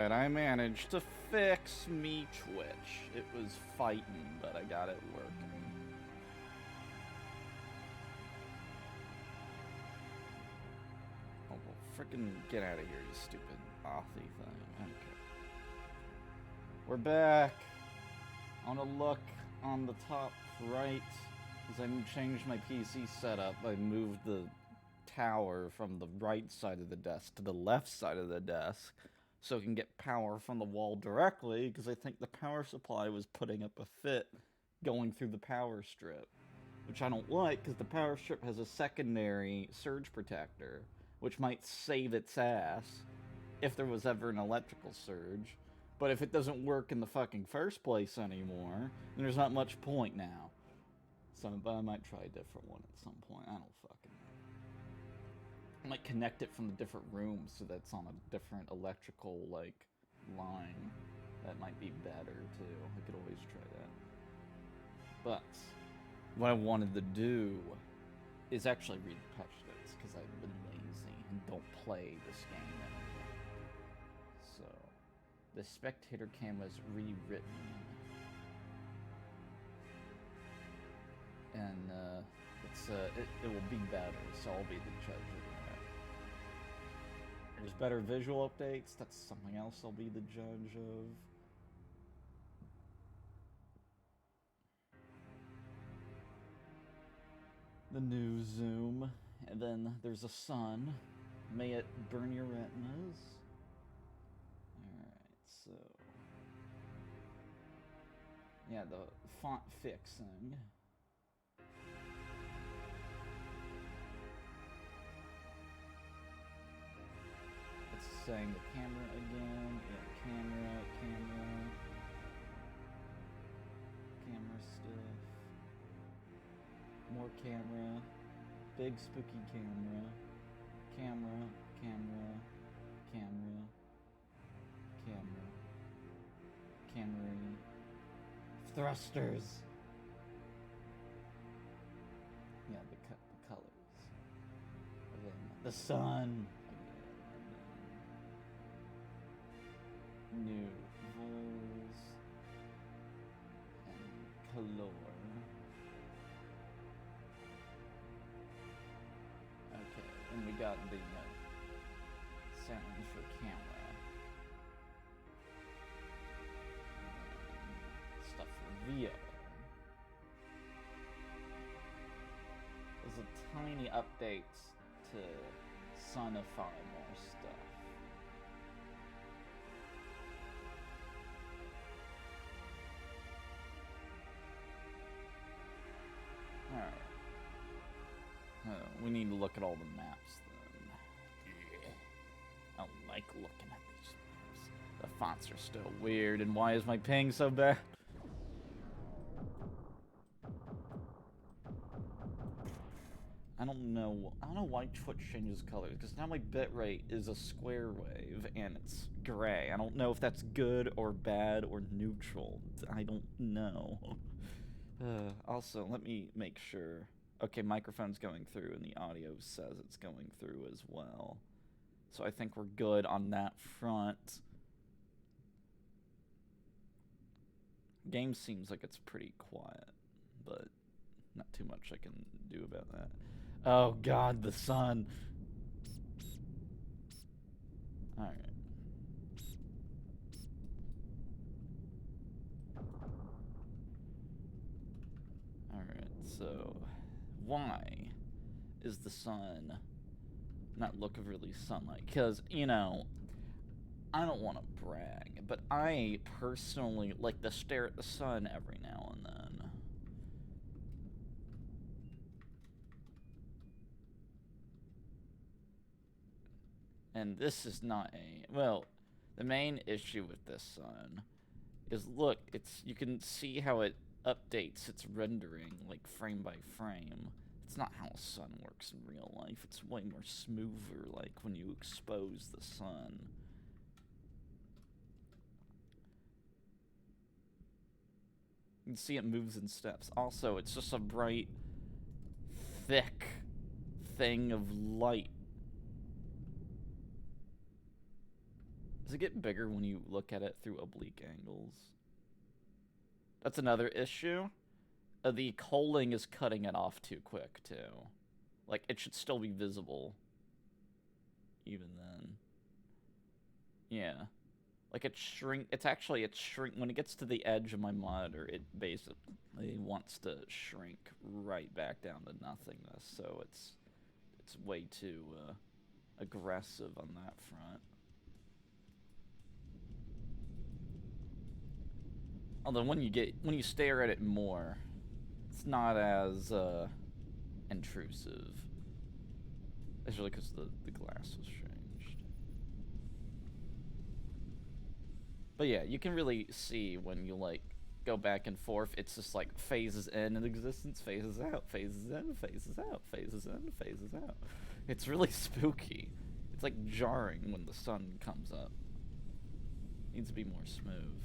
And I managed to fix me Twitch. It was fighting, but I got it working. Oh, well, frickin' get out of here, you stupid Authy thing. Okay. We're back. I want to look on the top right, because I changed my PC setup. I moved the tower from the right side of the desk to the left side of the desk, so it can get power from the wall directly, because I think the power supply was putting up a fit going through the power strip. Which I don't like, because the power strip has a secondary surge protector, which might save its ass if there was ever an electrical surge. But if it doesn't work in the fucking first place anymore, then there's not much point now. So, but I might try a different one at some point. I don't fucking know. I might connect it from the different rooms so that's on a different electrical, like, line. That might be better, too. I could always try that. But what I wanted to do is actually read the patch notes, because I've been lazy and don't play this game anymore. So, the spectator camera is rewritten. And it will be better, so I'll be the judge of that. There's better visual updates, that's something else I'll be the judge of. The new zoom, and then there's a sun. May it burn your retinas. Alright, so... yeah, the font fixing. It's saying the camera again. Yeah, camera. Camera stuff. More camera. Big spooky camera. Camera. Thrusters. Yeah, the colors. Again, the sun. Again. New voice. And color. Okay, and we got the sound for camera. Stuff for VO. There's a tiny update to sonify more stuff. Alright. We need to look at all the maps then. I don't like looking at these maps. The fonts are still weird, and why is my ping so bad? I don't know why Twitch changes colors, because now my bitrate is a square wave and it's gray. I don't know if that's good or bad or neutral. I don't know. Also, let me make sure. Okay, microphone's going through and the audio says it's going through as well. So I think we're good on that front. Game seems like it's pretty quiet, but not too much I can do about that. Oh god, the sun. Alright. Alright, so why is the sun not look of really sunlight? Because, you know, I don't want to brag, but I personally like to stare at the sun every now and then. And this is not a... well, the main issue with this sun is, look, you can see how it updates its rendering, like, frame by frame. It's not how a sun works in real life. It's way more smoother, like, when you expose the sun. You can see it moves in steps. Also, it's just a bright, thick thing of light. Does it get bigger when you look at it through oblique angles? That's another issue. The culling is cutting it off too quick, too. Like, it should still be visible. Even then. Yeah. Like, it's shrink. When it gets to the edge of my monitor, it basically wants to shrink right back down to nothingness. So it's way too aggressive on that front. Although when you stare at it more, it's not as intrusive. It's really because the glass was changed. But yeah, you can really see when you like go back and forth. It's just like phases in existence, phases out, phases in, phases out, phases in, phases out. It's really spooky. It's like jarring when the sun comes up. It needs to be more smooth.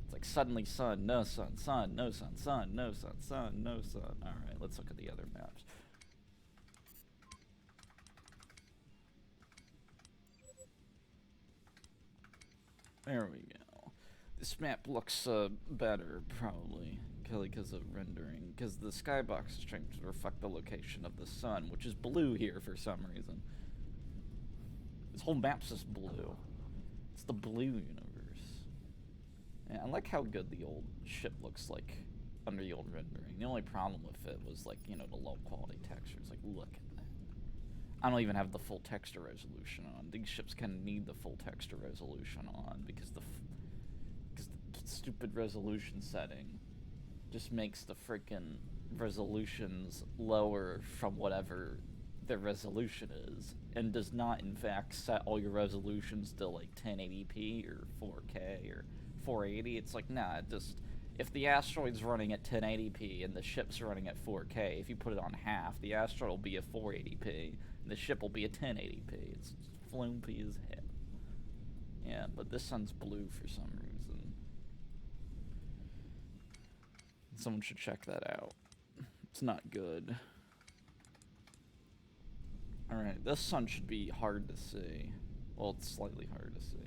It's like suddenly sun, no sun, sun, no sun, sun, no sun, sun, no sun. Alright, let's look at the other maps. There we go. This map looks better, probably, because of rendering. Because the skybox is trying to reflect the location of the sun, which is blue here for some reason. This whole map's just blue. It's the blue universe. Yeah, I like how good the old ship looks like under the old rendering. The only problem with it was, like, you know, the low quality textures. Like, look at that. I don't even have the full texture resolution on. These ships kind of need the full texture resolution on because the stupid resolution setting just makes the freaking resolutions lower from whatever their resolution is, and does not in fact set all your resolutions to like 1080p or 4K or 480. It's like, nah, if the asteroid's running at 1080p and the ship's running at 4K, if you put it on half, the asteroid will be at 480p and the ship will be at 1080p. It's flumpy as hell. Yeah, but this sun's blue for some reason. Someone should check that out. It's not good. Alright, this sun should be hard to see. Well, it's slightly hard to see.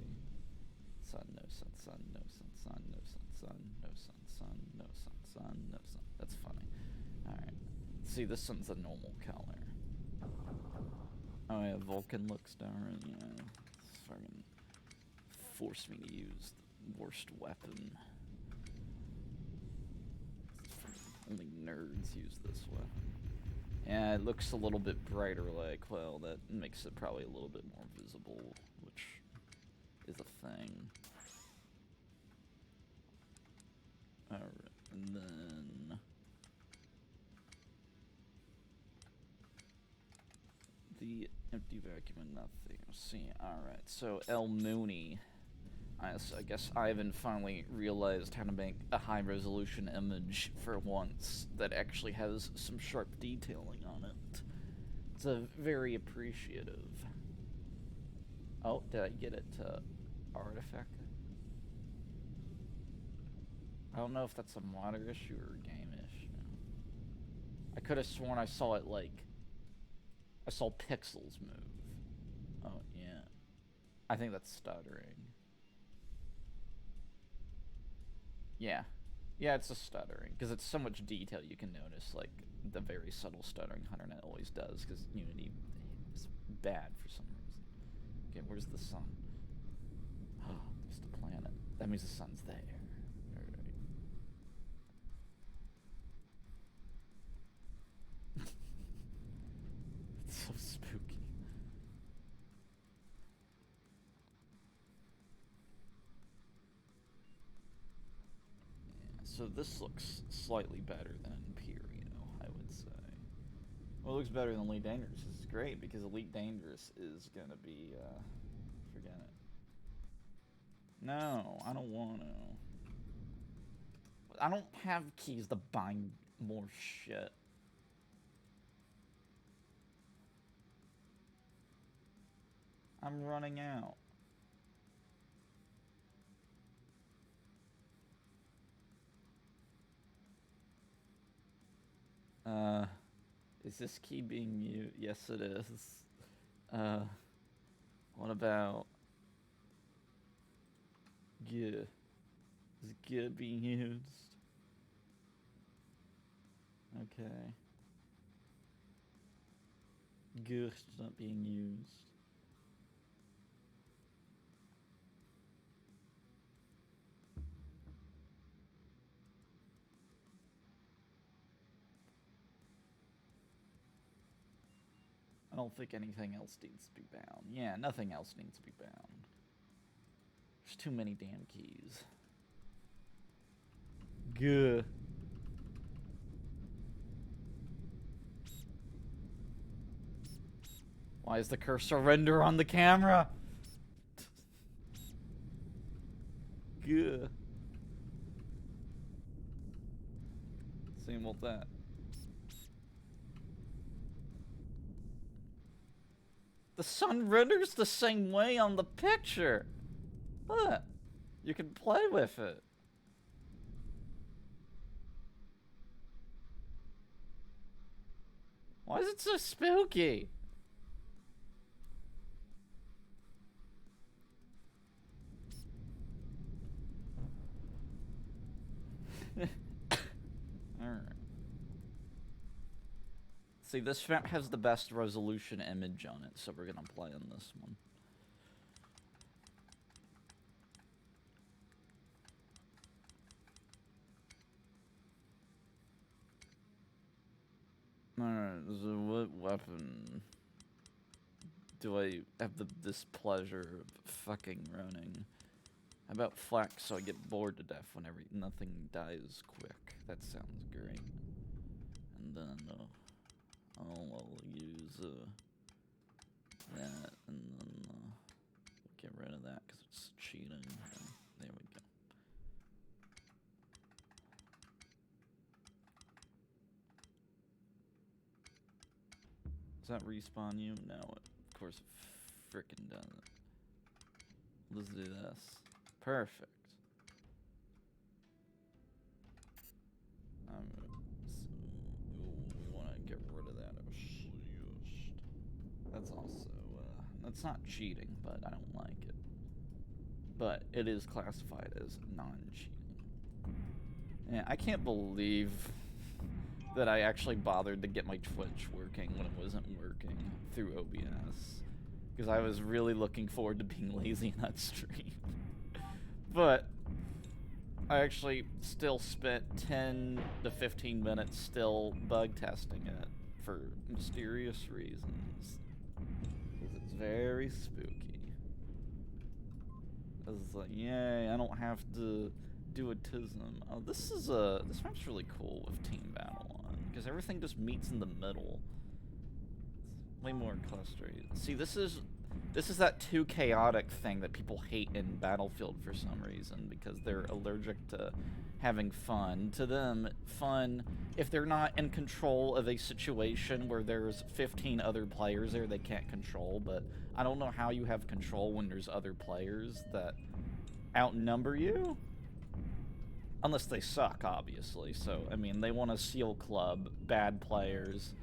Sun, no sun, sun, no sun, sun, no sun, sun, no sun, sun, no sun, sun, no sun. That's funny. Alright. See, this sun's a normal color. Oh yeah, Vulcan looks different. Yeah. It's fucking forced me to use the worst weapon. Only nerds use this weapon. Yeah, it looks a little bit brighter, like, well, that makes it probably a little bit more visible, which is a thing. Alright, and then the empty vacuum and nothing. See, alright, so El Mooney. I guess Ivan finally realized how to make a high-resolution image for once that actually has some sharp detailing on it. It's a very appreciative. Oh, did I get it to artifact? I don't know if that's a modder issue or a game issue. I could have sworn I saw it, like, I saw pixels move. Oh, yeah. I think that's stuttering. Yeah. Yeah, it's a stuttering, because it's so much detail you can notice, like, the very subtle stuttering HunterNet always does, because Unity is bad for some reason. Okay, where's the sun? Oh, there's the planet. That means the sun's there. Alright. It's so spooky. So this looks slightly better than Imperio, I would say. Well, it looks better than Elite Dangerous. This is great, because Elite Dangerous is gonna be, forget it. No, I don't want to. I don't have keys to buy more shit. I'm running out. Is this key being used? Yes, it is. What about... G? Is G being used? Okay. G is not being used. I don't think anything else needs to be bound. Yeah, nothing else needs to be bound. There's too many damn keys. Gah. Why is the cursor render on the camera? Gah. Same with that. The sun renders the same way on the picture. Look, you can play with it. Why is it so spooky? Alright. See, this map has the best resolution image on it, so we're gonna play on this one. Alright, so what weapon do I have this pleasure of fucking running? How about flex so I get bored to death whenever nothing dies quick? That sounds great. And then I'll use that, and then get rid of that because it's cheating. There we go. Does that respawn you? No, of course it frickin' doesn't. Let's do this. Perfect. We want to get rid of that. That's also, that's not cheating, but I don't like it. But it is classified as non-cheating. Yeah, I can't believe that I actually bothered to get my Twitch working when it wasn't working through OBS. Because I was really looking forward to being lazy in that stream. But I actually still spent 10 to 15 minutes still bug testing it for mysterious reasons. Because it's very spooky. It's like, yay, I don't have to do a tism. Oh, this map's really cool with team battle on, because everything just meets in the middle. It's way more clustery. See, this is that too chaotic thing that people hate in Battlefield for some reason, because they're allergic to having fun. To them, fun, if they're not in control of a situation where there's 15 other players there they can't control, but I don't know how you have control when there's other players that outnumber you. Unless they suck, obviously. So, I mean, they want to seal club bad players,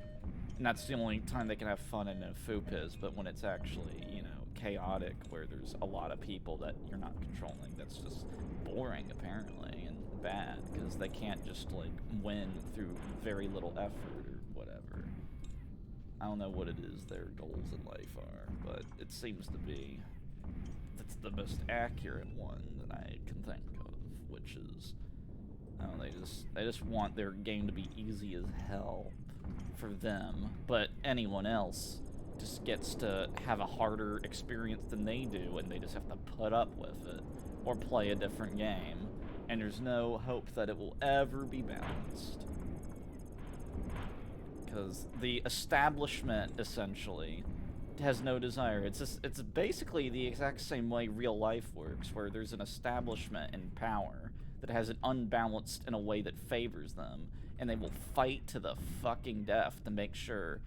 and that's the only time they can have fun in a FUPIS, but when it's actually, you know, chaotic, where there's a lot of people that you're not controlling, that's just boring, apparently, and bad, because they can't just, like, win through very little effort or whatever. I don't know what it is their goals in life are, but it seems to be that's the most accurate one that I can think of, which is, I don't know, they just want their game to be easy as hell for them, but anyone else just gets to have a harder experience than they do, and they just have to put up with it or play a different game, and there's no hope that it will ever be balanced. Because the establishment, essentially, has no desire. It's basically the exact same way real life works, where there's an establishment in power that has it unbalanced in a way that favors them, and they will fight to the fucking death to make sure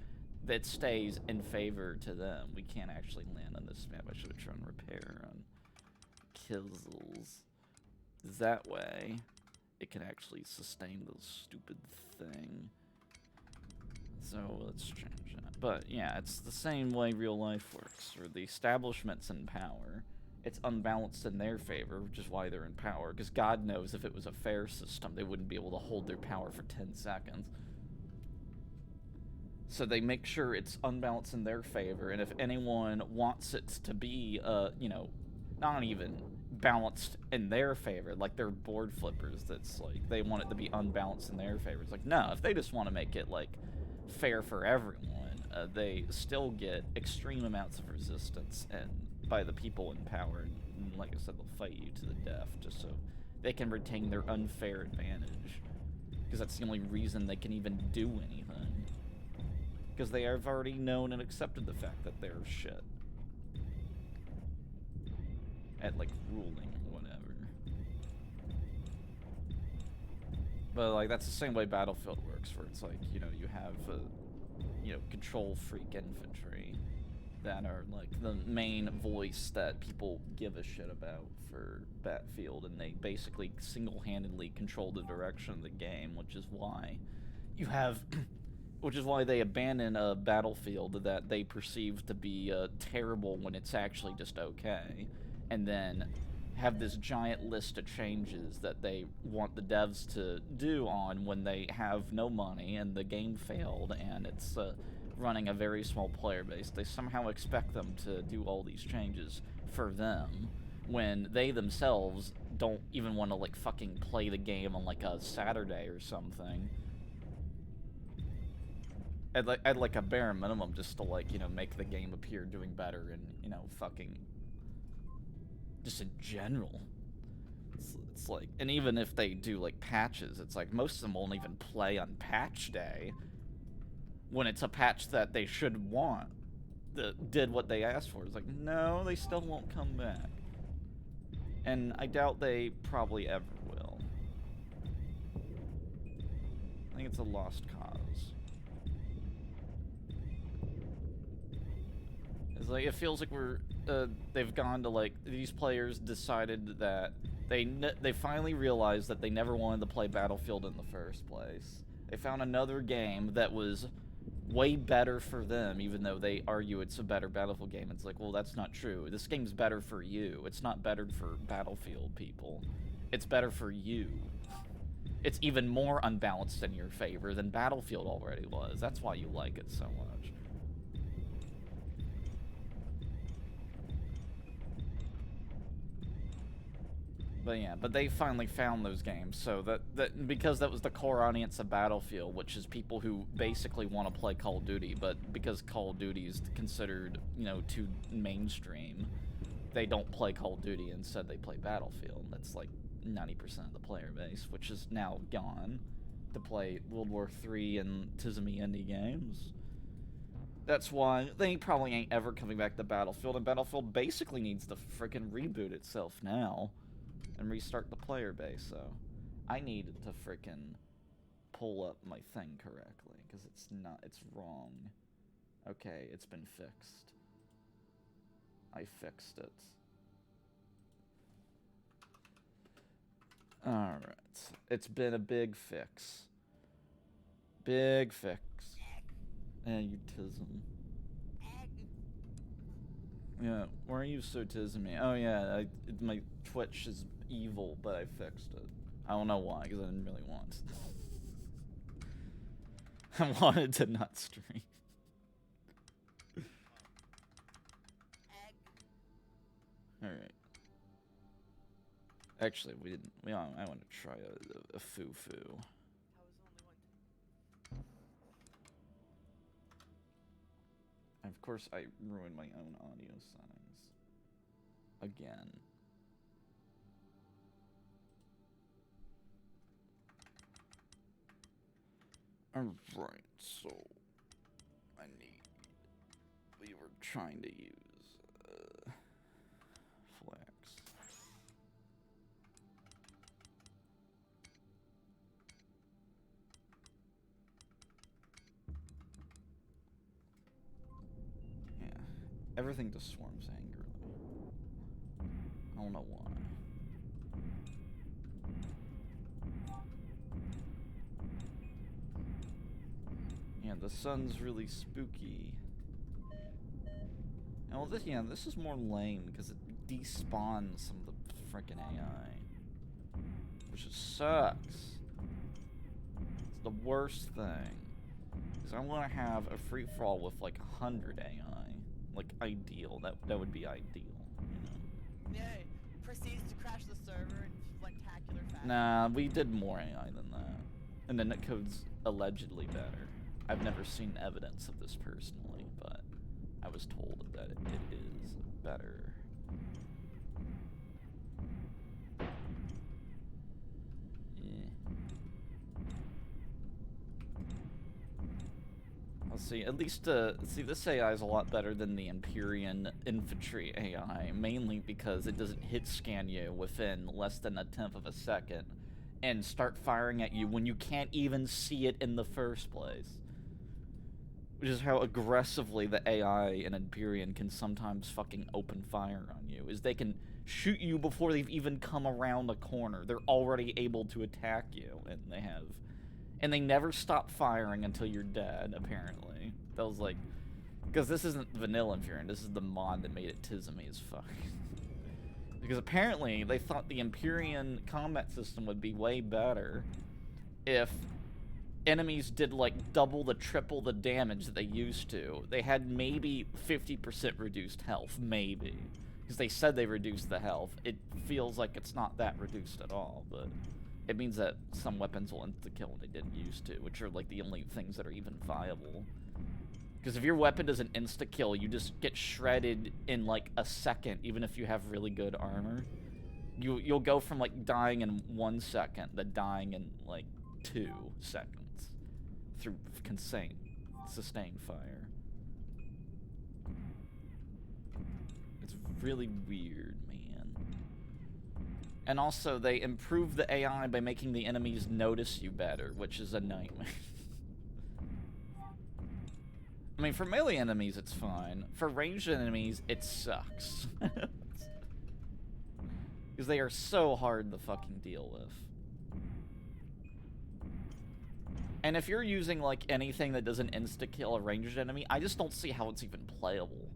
that it stays in favor to them. We can't actually land on this map. I should have tried repair on Kizzles. That way, it can actually sustain the stupid thing. So let's change that. But yeah, it's the same way real life works. Or the establishment's in power. It's unbalanced in their favor, which is why they're in power. Because God knows if it was a fair system, they wouldn't be able to hold their power for 10 seconds. So they make sure it's unbalanced in their favor, and if anyone wants it to be, you know, not even balanced in their favor, like they're board flippers, that's like, they want it to be unbalanced in their favor. It's like, no, if they just want to make it, like, fair for everyone, they still get extreme amounts of resistance and by the people in power, and like I said, they'll fight you to the death just so they can retain their unfair advantage. Because that's the only reason they can even do anything. Because they have already known and accepted the fact that they're shit. At, like, ruling or whatever. But, like, that's the same way Battlefield works, where it's like, you know, you have, you know, control freak infantry that are, like, the main voice that people give a shit about for Battlefield, and they basically single-handedly control the direction of the game, which is why you have... Which is why they abandon a Battlefield that they perceive to be terrible when it's actually just okay, and then have this giant list of changes that they want the devs to do on when they have no money and the game failed and it's running a very small player base. They somehow expect them to do all these changes for them when they themselves don't even want to, like, fucking play the game on, like, a Saturday or something. I'd like a bare minimum just to, like, you know, make the game appear doing better and, you know, fucking... just in general. It's like... And even if they do, like, patches, it's like most of them won't even play on patch day when it's a patch that they should want that did what they asked for. It's like, no, they still won't come back. And I doubt they probably ever will. I think it's a lost cause. It's like, it feels like we're, they've gone to, like, these players decided that they finally realized that they never wanted to play Battlefield in the first place. They found another game that was way better for them, even though they argue it's a better Battlefield game. It's like, well, that's not true. This game's better for you. It's not better for Battlefield people. It's better for you. It's even more unbalanced in your favor than Battlefield already was. That's why you like it so much. But yeah, but they finally found those games, so that because that was the core audience of Battlefield, which is people who basically want to play Call of Duty, but because Call of Duty is considered, you know, too mainstream, they don't play Call of Duty, instead they play Battlefield. That's like 90% of the player base, which is now gone to play World War III and tismy indie games. That's why they probably ain't ever coming back to Battlefield, and Battlefield basically needs to frickin' reboot itself now and restart the player base, so I need to frickin' pull up my thing correctly, because it's wrong. Okay, it's been fixed. I fixed it. Alright, it's been a big fix. Big fix. You tism. Yeah, why are you so tismy? Oh yeah, my Twitch is evil, but I fixed it. I don't know why, because I didn't really want I wanted to not stream. Alright. Actually, I want to try a foo-foo. Of course, I ruined my own audio settings. Again. Alright, so... we were trying to use... Flex. Yeah. Everything just swarms angrily. I don't know why. Yeah, the sun's really spooky. And well, this is more lame because it despawns some of the freaking AI, which just sucks. It's the worst thing. Because I want to have a free for all with like 100 AI, like ideal. That would be ideal, you know. Yay! Proceeds to crash the server in spectacular fashion. Nah, we did more AI than that, and the netcode's allegedly better. I've never seen evidence of this personally, but I was told that it is better. Let's see, at least, see, this AI is a lot better than the Empyrean Infantry AI, mainly because it doesn't hit scan you within less than 1/10 of a second and start firing at you when you can't even see it in the first place. Which is how aggressively the AI in Empyrean can sometimes fucking open fire on you, is they can shoot you before they've even come around a corner. They're already able to attack you, and they never stop firing until you're dead, apparently. That was like, because this isn't vanilla Empyrean, this is the mod that made it tismy as fuck. Because apparently they thought the Empyrean combat system would be way better if enemies did like double the triple the damage that they used to. They had maybe 50% reduced health, maybe. Because they said they reduced the health. It feels like it's not that reduced at all, but it means that some weapons will insta-kill when they didn't used to, which are like the only things that are even viable. Because if your weapon doesn't insta-kill, you just get shredded in like a second, even if you have really good armor. You'll go from like dying in 1 second to dying in like 2 seconds through sustained fire. It's really weird, man. And also, they improved the AI by making the enemies notice you better, which is a nightmare. I mean, for melee enemies, it's fine. For ranged enemies, it sucks. Because they are so hard to fucking deal with. And if you're using, like, anything that doesn't insta-kill a ranged enemy, I just don't see how it's even playable.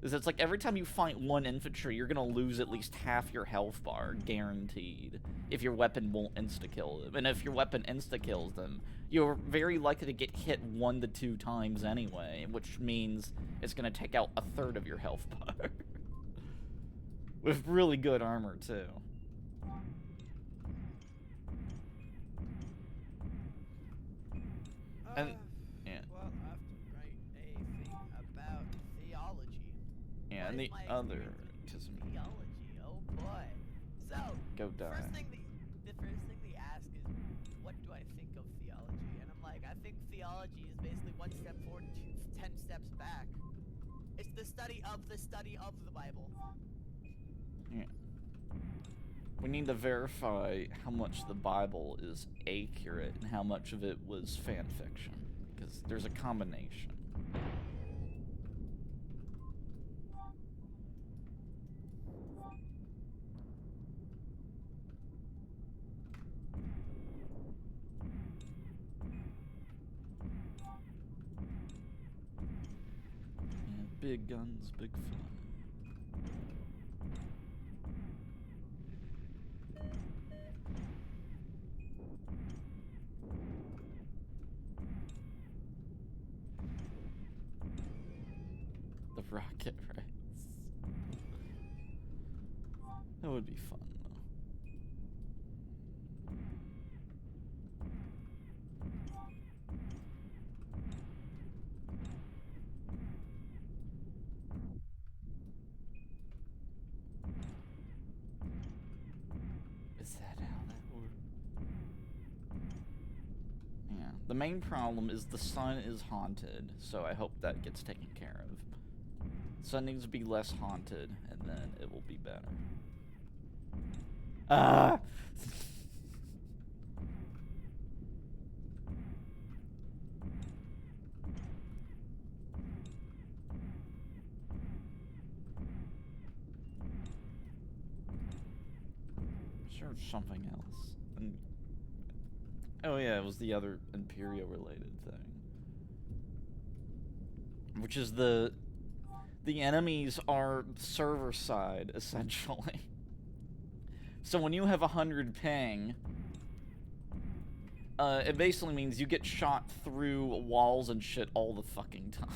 Because it's like, every time you fight one infantry, you're gonna lose at least half your health bar, guaranteed, if your weapon won't insta-kill them. And if your weapon insta-kills them, you're very likely to get hit 1 to 2 times anyway, which means it's gonna take out 1/3 of your health bar. With really good armor, too. And, yeah. Well, I have to write a thing about theology. Yeah, What and is the my other experience with tism. theology? Oh boy. So, Go die. the first thing they ask is, what do I think of theology? And I'm like, I think theology is basically 1 step forward, 10 steps back. It's the study of the Bible. Yeah. We need to verify how much the Bible is accurate and how much of it was fan fiction. Because there's a combination. Yeah, big guns, big fun. The rocket race. That would be fun, though. Is that how that works? Yeah. The main problem is the sun is haunted, so I hope that gets taken care of. The sun needs to be less haunted, and then it will be better. Ah! Sure, something else. And oh yeah, it was the other Imperial related thing. which is the enemies are server side, essentially. So when you have 100 ping, it basically means you get shot through walls and shit all the fucking time.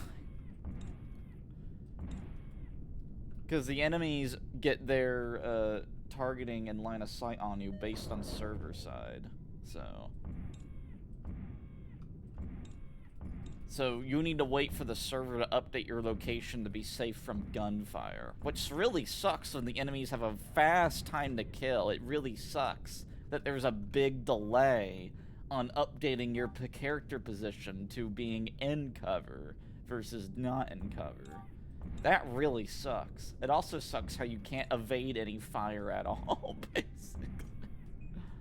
Because the enemies get their targeting and line of sight on you based on server side. So you need to wait for the server to update your location to be safe from gunfire. Which really sucks when the enemies have a fast time to kill. It really sucks that there's a big delay on updating your character position to being in cover versus not in cover. That really sucks. It also sucks how you can't evade any fire at all, basically.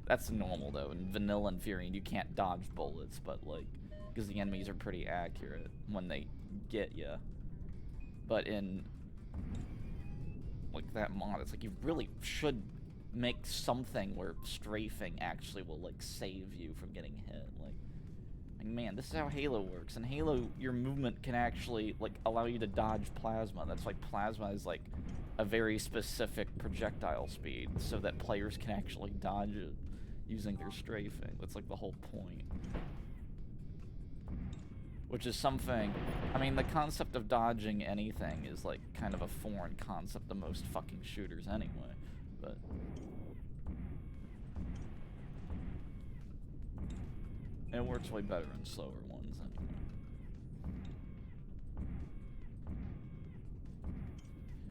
That's normal, though. In Vanilla and Fury, you can't dodge bullets, but, like, because the enemies are pretty accurate when they get you. But in, like, that mod, it's like you really should make something where strafing actually will, like, save you from getting hit. Like, man, this is how Halo works. In Halo, your movement can actually, like, allow you to dodge plasma. That's why plasma is, like, a very specific projectile speed, so that players can actually dodge it using their strafing. That's, like, the whole point. Which is something, I mean, the concept of dodging anything is, like, kind of a foreign concept to most fucking shooters anyway, but... it works way better in slower ones anyway.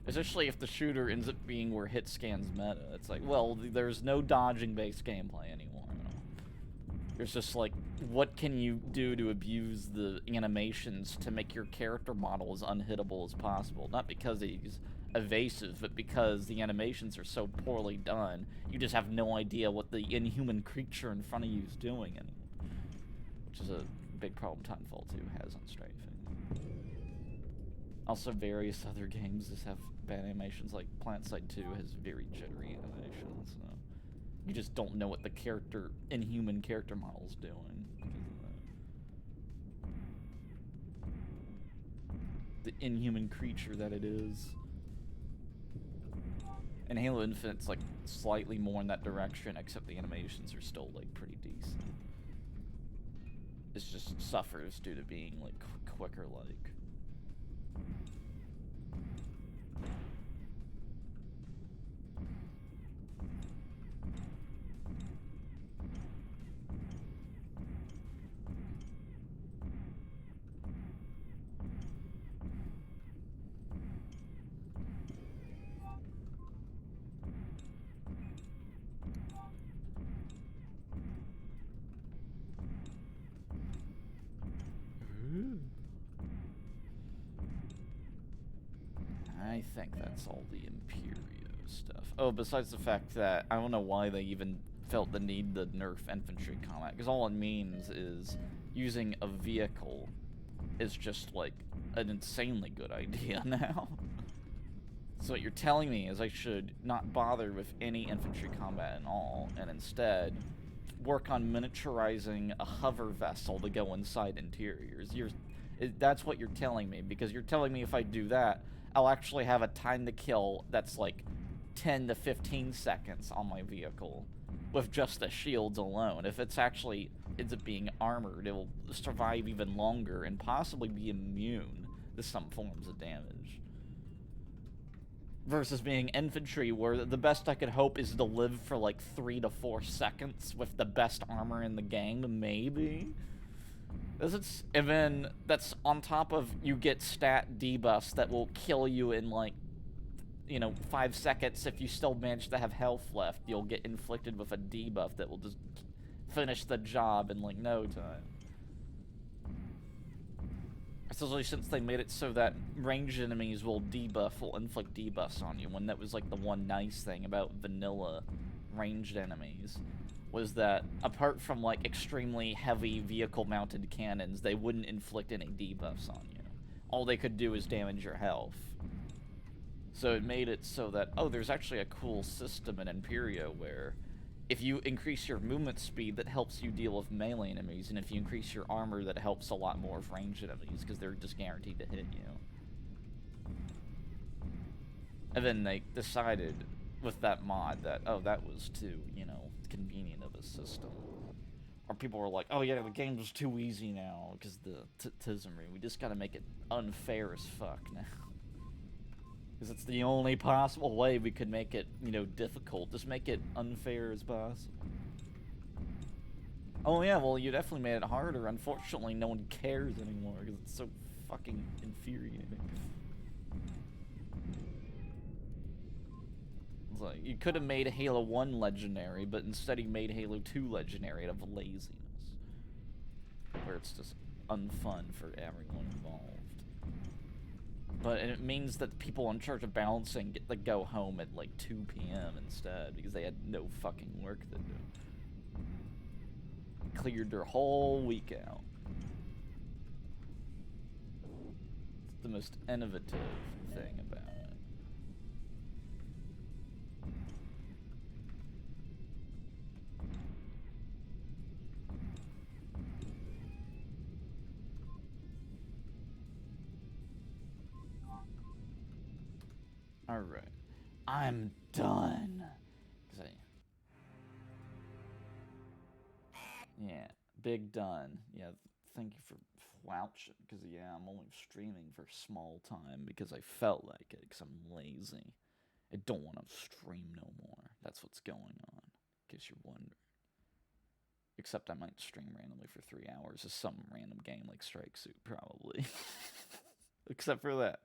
Especially if the shooter ends up being where hit scans meta. It's like, well, there's no dodging-based gameplay anymore. There's just like, what can you do to abuse the animations to make your character model as unhittable as possible? Not because he's evasive, but because the animations are so poorly done, you just have no idea what the inhuman creature in front of you is doing anymore. Which is a big problem Titanfall 2 has on strafing. Also, various other games just have bad animations, like PlanetSide 2 has very jittery animations. So you just don't know what the inhuman character model's doing. The inhuman creature that it is. And Halo Infinite's like slightly more in that direction, except the animations are still like pretty decent. It just suffers due to being like quicker like. I think that's all the Imperio stuff. Oh, besides the fact that I don't know why they even felt the need to nerf infantry combat, because all it means is using a vehicle is just like an insanely good idea now. So what you're telling me is I should not bother with any infantry combat at all, and instead work on miniaturizing a hover vessel to go inside interiors. That's what you're telling me, because you're telling me if I do that, I'll actually have a time to kill that's like 10 to 15 seconds on my vehicle with just the shields alone. If it's actually ends up being armored, it will survive even longer and possibly be immune to some forms of damage. Versus being infantry, where the best I could hope is to live for like 3 to 4 seconds with the best armor in the game, maybe? And then that's on top of you get stat debuffs that will kill you in like, 5 seconds. If you still manage to have health left, you'll get inflicted with a debuff that will just finish the job in like no time. Especially since they made it so that ranged enemies will inflict debuffs on you, when that was like the one nice thing about vanilla ranged enemies. Was that apart from like extremely heavy vehicle mounted cannons, they wouldn't inflict any debuffs on you. All they could do is damage your health. So it made it so that, oh, there's actually a cool system in Imperio where if you increase your movement speed, that helps you deal with melee enemies, and if you increase your armor, that helps a lot more with ranged enemies, because they're just guaranteed to hit you. And then they decided with that mod that, oh, that was too, you know, convenient of a system. Or people were like, oh yeah, the game was too easy now, because the Tizumri. We just gotta make it unfair as fuck now. Because it's the only possible way we could make it, you know, difficult. Just make it unfair as possible. Oh yeah, well, you definitely made it harder. Unfortunately, no one cares anymore, because it's so fucking infuriating. It's like, you could have made Halo 1 legendary, but instead you made Halo 2 legendary out of laziness. Where it's just unfun for everyone involved. But it means that the people in charge of balancing get to go home at like 2 p.m. instead, because they had no fucking work to do. Cleared their whole week out. It's the most innovative thing about it. Alright. I'm done. Yeah, big done. Yeah, thank you for vouching, because yeah, I'm only streaming for small time because I felt like it, because I'm lazy. I don't want to stream no more. That's what's going on, in case you're wondering. Except I might stream randomly for 3 hours of some random game like Strike Suit, probably. Except for that.